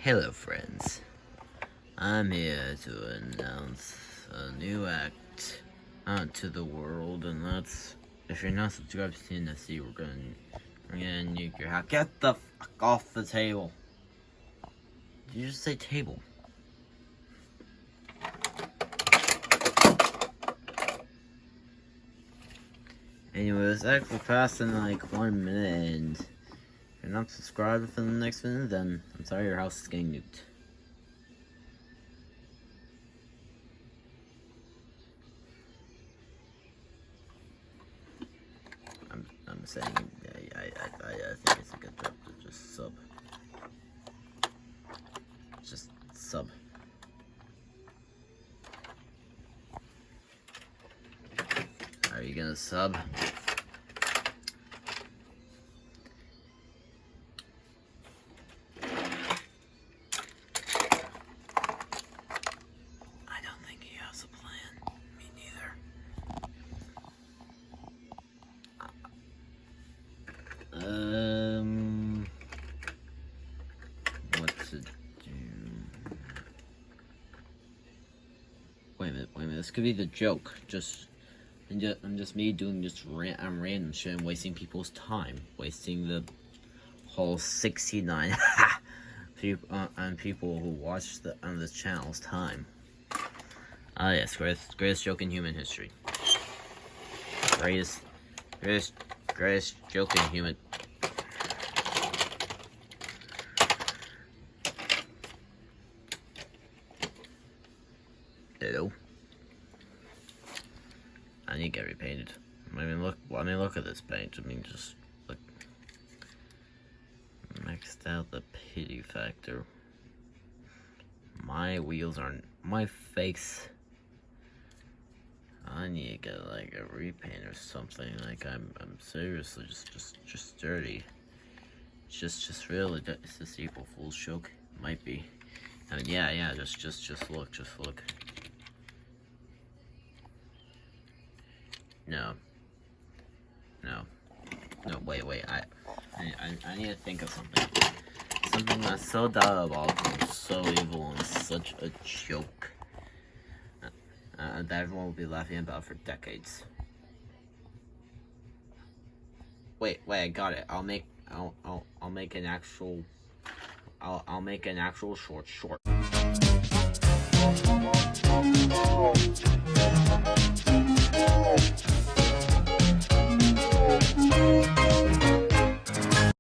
Hello friends, I'm here to announce a new act onto the world, and that's, if you're not subscribed to TNSC, we're gonna nuke your house. Get the fuck off the table. Did you just say table? Anyway, this act will pass in like 1 minute, and if you're not subscribed within the next minute, then I'm sorry, your house is getting nuked. I'm saying, I think it's a good job to just sub. Just sub. Are you gonna sub? I don't think he has a plan. Me neither. What to do? Wait a minute. This could be the joke. I'm just me doing just random shit and wasting people's time, wasting the whole 69 people who watch on this channel's time. Ah yes, greatest joke in human history. Greatest joke in human. Hello. I need to get repainted. I mean, look at this paint. I mean, just look. Maxed out the pity factor. My wheels aren't. My face. I need to get like a repaint or something. Like I'm seriously just dirty. Just really. Is this April Fool's joke? Might be. I mean, yeah. Just look. No, wait, I need to think of something. Something that's so diabolical, so evil, and such a joke. That everyone will be laughing about for decades. Wait, I got it. I'll make an actual short.